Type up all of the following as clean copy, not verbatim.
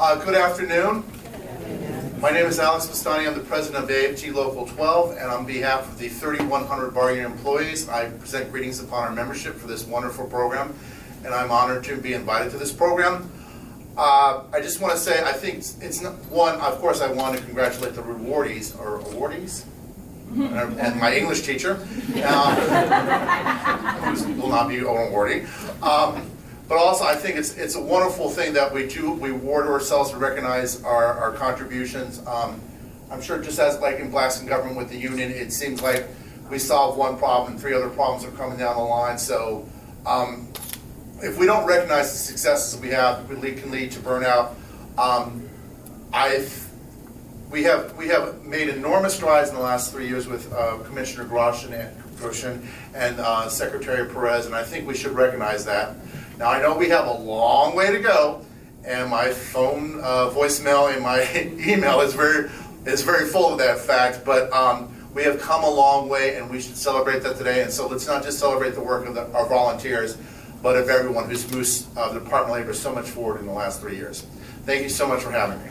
Good afternoon. My name is Alex Bastani. I'm the president of AFG Local 12, and on behalf of the 3,100 bar unit employees, I present greetings upon our membership for this wonderful program, and I'm honored to be invited to this program. I just want to say, I think it's not one. Of course, I want to congratulate the awardees and my English teacher, who will not be an awardee. But also, I think it's a wonderful thing that we award ourselves to recognize our contributions. I'm sure just as like in Blacks in Government with the union, it seems like we solve one problem and 3 other problems are coming down the line. So if we don't recognize the successes we have, it can lead to burnout. We have made enormous strides in the last 3 years with Commissioner Grosjean and Secretary Perez, and I think we should recognize that. Now, I know we have a long way to go, and my phone voicemail and my email is very full of that fact, but we have come a long way, and we should celebrate that today. And so let's not just celebrate the work of our volunteers, but of everyone who's moved the Department of Labor so much forward in the last 3 years. Thank you so much for having me.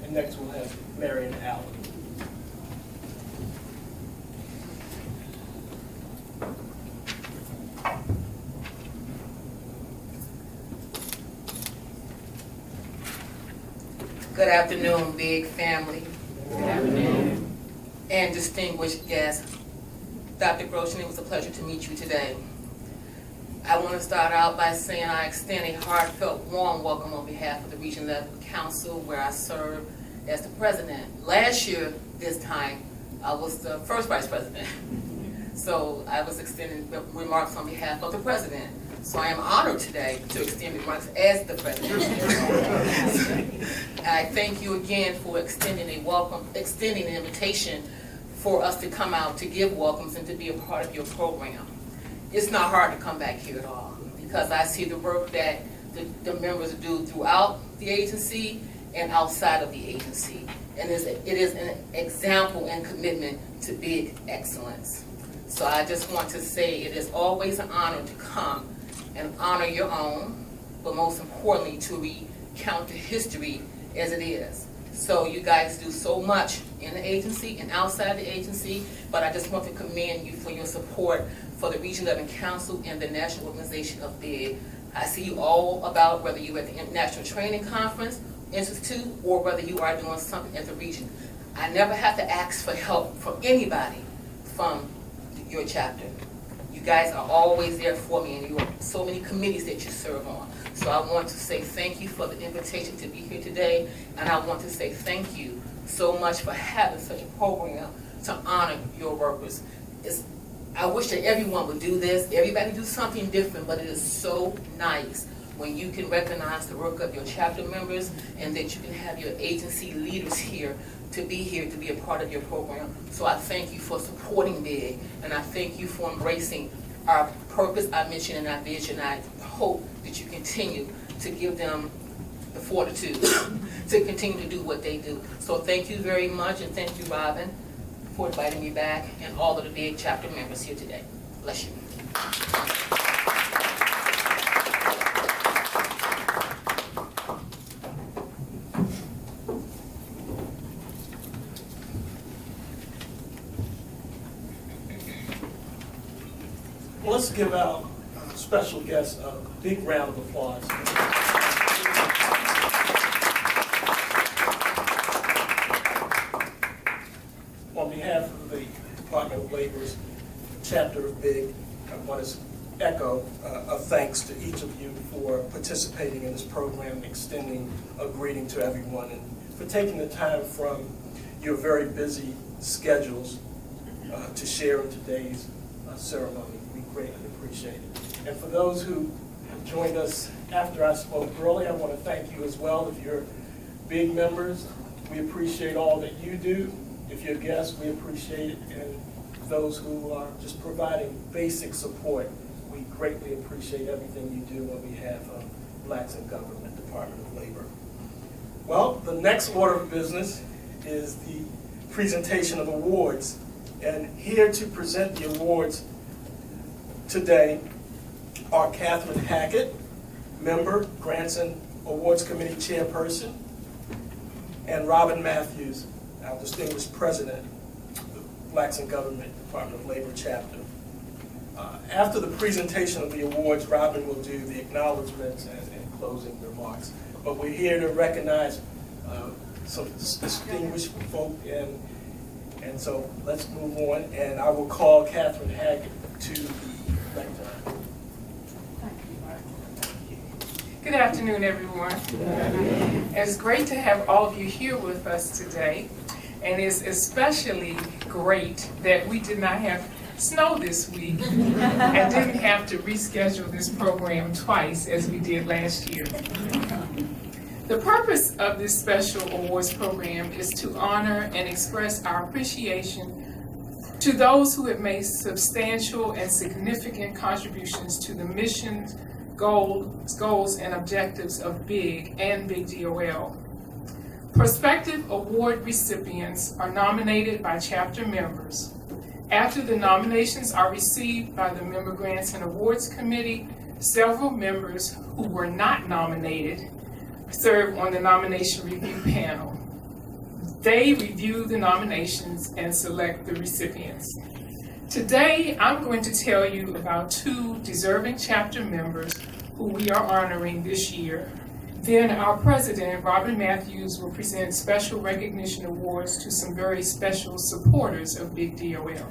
And next we'll have Marion Allen. Good afternoon, big family. Good afternoon. And distinguished guests. Dr. Grosjean, it was a pleasure to meet you today. I want to start out by saying I extend a heartfelt, warm welcome on behalf of the Region 11 Council, where I serve as the president. Last year, this time, I was the first vice president. So I was extending remarks on behalf of the president. So I am honored today to extend remarks as the president. I thank you again for extending an invitation for us to come out to give welcomes and to be a part of your program. It's not hard to come back here at all, because I see the work that the members do throughout the agency and outside of the agency. And it is an example and commitment to big excellence. So I just want to say it is always an honor to come and honor your own, but most importantly to recount the history as it is. So you guys do so much in the agency and outside the agency, but I just want to commend you for your support for the Region 11 Council and the National Organization of BIG. I see you all about whether you're at the National Training Conference Institute or whether you are doing something at the region. I never have to ask for help from anybody from your chapter. You guys are always there for me, and you have so many committees that you serve on. So I want to say thank you for the invitation to be here today, and I want to say thank you so much for having such a program to honor your workers. I wish that everyone would do this. Everybody do something different, but it is so nice when you can recognize the work of your chapter members and that you can have your agency leaders here to be a part of your program. So I thank you for supporting BIG, and I thank you for embracing our purpose I mentioned in our vision. I hope that you continue to give them the fortitude to continue to do what they do. So thank you very much, and thank you, Robin, for inviting me back, and all of the BIG chapter members here today. Bless you. Let's give our special guest a big round of applause. On behalf of the Department of Labor's chapter of BIG, I want to echo a thanks to each of you for participating in this program and extending a greeting to everyone, and for taking the time from your very busy schedules to share in today's ceremony. We greatly appreciate it. And for those who have joined us after I spoke earlier, I want to thank you as well. If you're BIG members, we appreciate all that you do. If you're guests, we appreciate it. And those who are just providing basic support, we greatly appreciate everything you do on behalf of Blacks in Government, Department of Labor. Well, the next order of business is the presentation of awards And here to present the awards today are Catherine Hackett, member, Grants and Awards Committee Chairperson, and Robin Matthews, our distinguished president of the Blacks in Government Department of Labor chapter. After the presentation of the awards, Robin will do the acknowledgments and closing remarks. But we're here to recognize some distinguished folk, and so let's move on. And I will call Catherine Hackett to the lectern. Good afternoon, everyone. It's great to have all of you here with us today, and it's especially great that we did not have snow this week and didn't have to reschedule this program twice as we did last year. The purpose of this special awards program is to honor and express our appreciation to those who have made substantial and significant contributions to the mission, goals and objectives of BIG and BIG-DOL. Prospective award recipients are nominated by chapter members. After the nominations are received by the Member Grants and Awards Committee, several members who were not nominated serve on the nomination review panel. They review the nominations and select the recipients. Today, I'm going to tell you about two deserving chapter members who we are honoring this year. Then our president, Robin Matthews, will present special recognition awards to some very special supporters of BIG-DOL.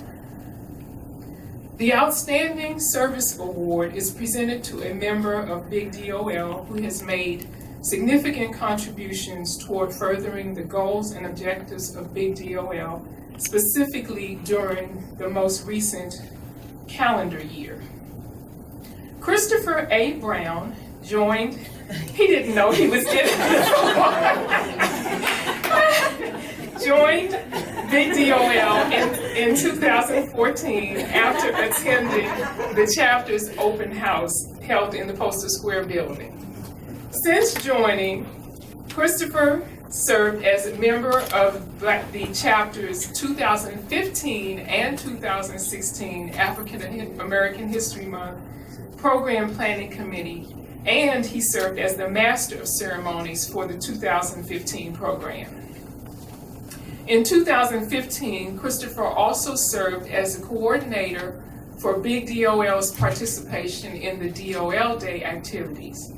The Outstanding Service Award is presented to a member of BIG-DOL who has made significant contributions toward furthering the goals and objectives of BIG-DOL, specifically during the most recent calendar year. Christopher A. Brown joined, he didn't know he was getting this award, joined BIG-DOL in 2014 after attending the chapter's open house held in the Postal Square building. Since joining, Christopher served as a member of the chapter's 2015 and 2016 African American History Month Program Planning Committee, and he served as the Master of Ceremonies for the 2015 program. In 2015, Christopher also served as a coordinator for BIG-DOL's participation in the DOL Day activities.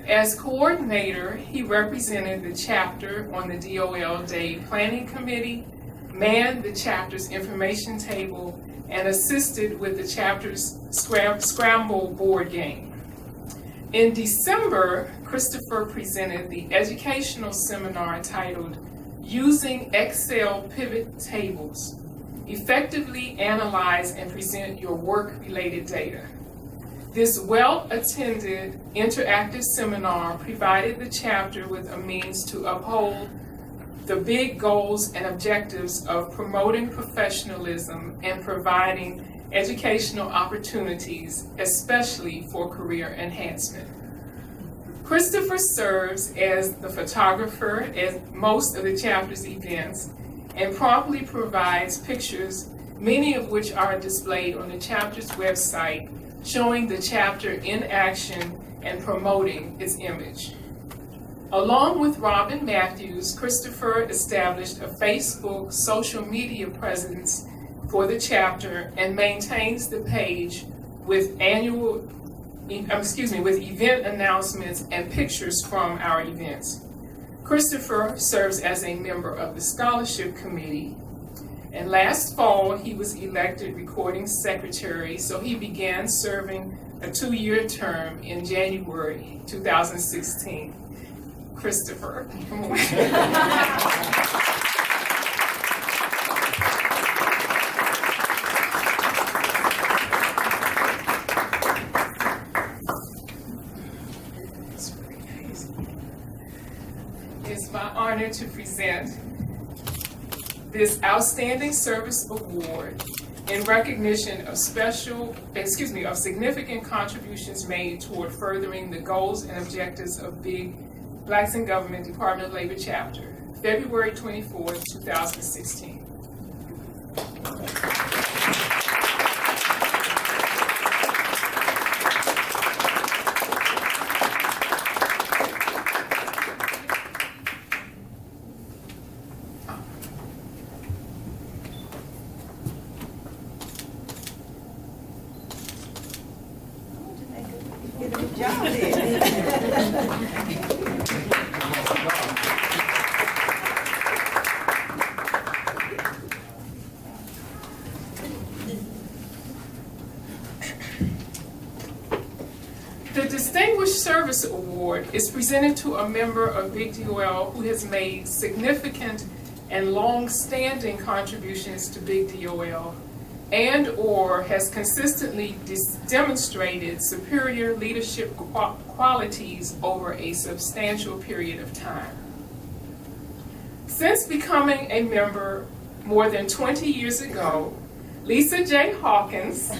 As coordinator, he represented the chapter on the DOL Day Planning Committee, manned the chapter's information table, and assisted with the chapter's Scramble board game. In December, Christopher presented the educational seminar titled Using Excel Pivot Tables, Effectively Analyze and Present Your Work-Related Data. This well-attended interactive seminar provided the chapter with a means to uphold the big goals and objectives of promoting professionalism and providing educational opportunities, especially for career enhancement. Christopher serves as the photographer at most of the chapter's events and promptly provides pictures, many of which are displayed on the chapter's website, showing the chapter in action and promoting its image. Along with Robin Matthews, Christopher established a Facebook social media presence for the chapter and maintains the page with event announcements and pictures from our events. Christopher serves as a member of the Scholarship Committee, and last fall he was elected Recording Secretary, so he began serving a 2-year term in January 2016. Christopher, come on. It's my honor to present this Outstanding Service Award in recognition of significant contributions made toward furthering the goals and objectives of BIG Blacks in Government Department of Labor Chapter, February 24th, 2016. Service Award is presented to a member of BIG-DOL who has made significant and long-standing contributions to BIG-DOL and/or has consistently demonstrated superior leadership qualities over a substantial period of time. Since becoming a member more than 20 years ago, Lisa J. Hawkins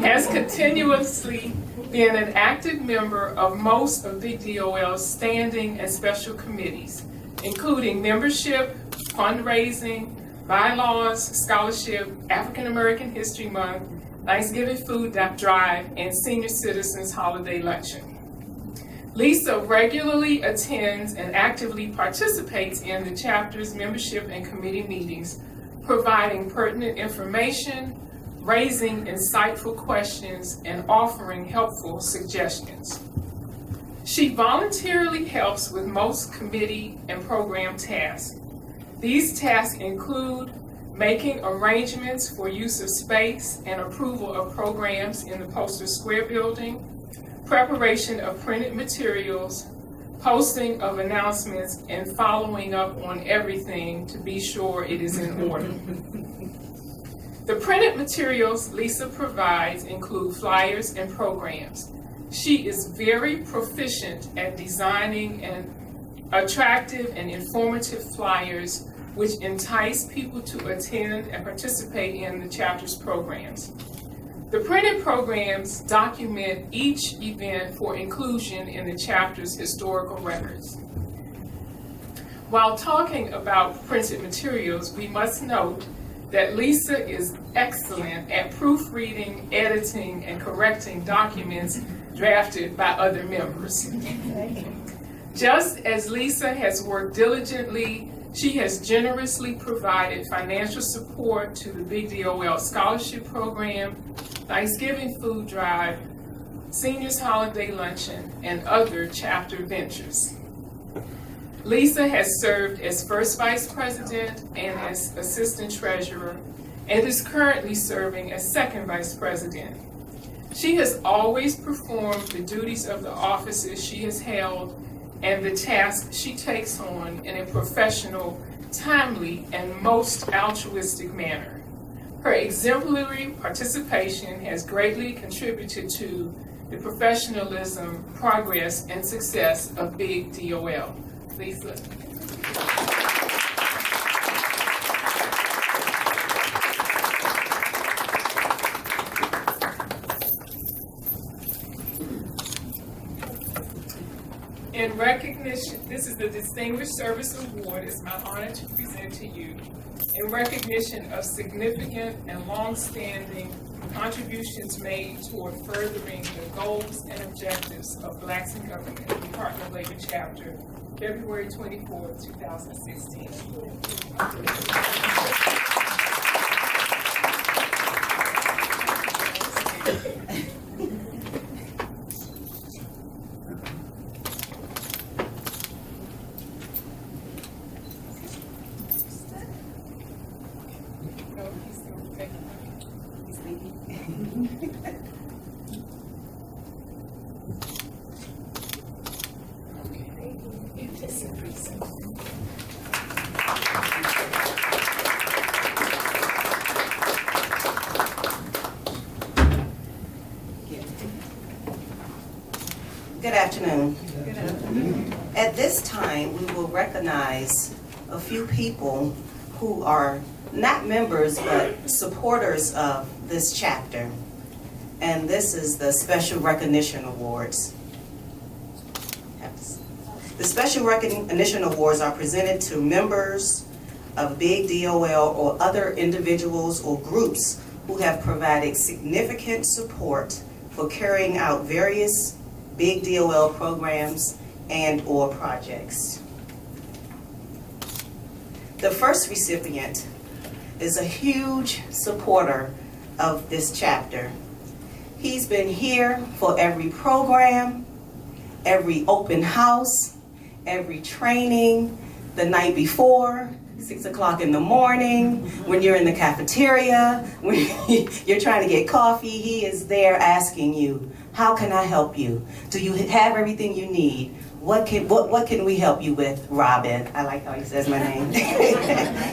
has continuously been an active member of most of BIG-DOL's standing and special committees, including membership, fundraising, bylaws, scholarship, African American History Month, Thanksgiving Food Drive, and Senior Citizens Holiday Luncheon. Lisa regularly attends and actively participates in the chapter's membership and committee meetings, providing pertinent information, raising insightful questions, and offering helpful suggestions. She voluntarily helps with most committee and program tasks. These tasks include making arrangements for use of space and approval of programs in the Postal Square building, preparation of printed materials, posting of announcements, and following up on everything to be sure it is in order. The printed materials Lisa provides include flyers and programs. She is very proficient at designing attractive and informative flyers which entice people to attend and participate in the chapter's programs. The printed programs document each event for inclusion in the chapter's historical records. While talking about printed materials, we must note that Lisa is excellent at proofreading, editing, and correcting documents drafted by other members. Just as Lisa has worked diligently, she has generously provided financial support to the BIG-DOL Scholarship Program, Thanksgiving Food Drive, Seniors Holiday Luncheon, and other chapter ventures. Lisa has served as First Vice President and as Assistant Treasurer, and is currently serving as Second Vice President. She has always performed the duties of the offices she has held and the tasks she takes on in a professional, timely, and most altruistic manner. Her exemplary participation has greatly contributed to the professionalism, progress, and success of BIG-DOL. Lisa. In recognition, this is the Distinguished Service Award. It's my honor to present to you in recognition of significant and long-standing contributions made toward furthering the goals and objectives of Blacks in Government, Department of Labor Chapter, February 24, 2016. Good afternoon. At this time, we will recognize a few people who are not members but supporters of this chapter. And this is the Special Recognition Awards. The Special Recognition Awards are presented to members of BIG-DOL or other individuals or groups who have provided significant support for carrying out various BIG-DOL programs and/or projects. The first recipient is a huge supporter of this chapter. He's been here for every program, every open house, every training, the night before, 6 o'clock in the morning, when you're in the cafeteria, when you're trying to get coffee, he is there asking you, how can I help you? Do you have everything you need? What can we help you with, Robin? I like how he says my name.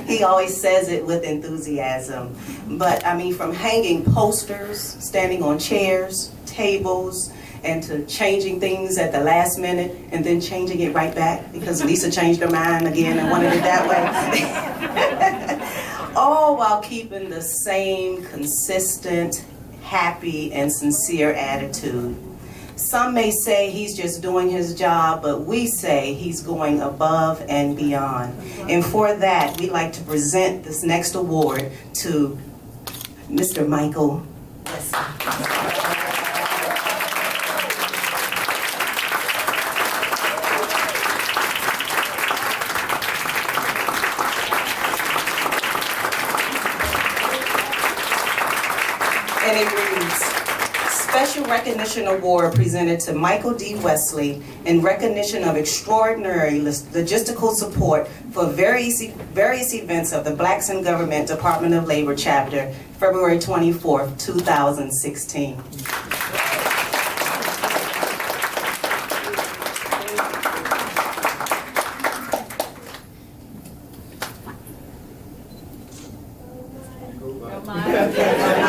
He always says it with enthusiasm. But I mean, from hanging posters, standing on chairs, tables, and to changing things at the last minute and then changing it right back because Lisa changed her mind again and wanted it that way. All while keeping the same consistent, happy, and sincere attitude. Some may say he's just doing his job, but we say he's going above and beyond. And for that, we'd like to present this next award to Mr. Michael. And it reads, Special Recognition Award presented to Michael D. Wesley in recognition of extraordinary logistical support for various events of the Blacks in Government Department of Labor Chapter, February 24th, 2016. Your mind.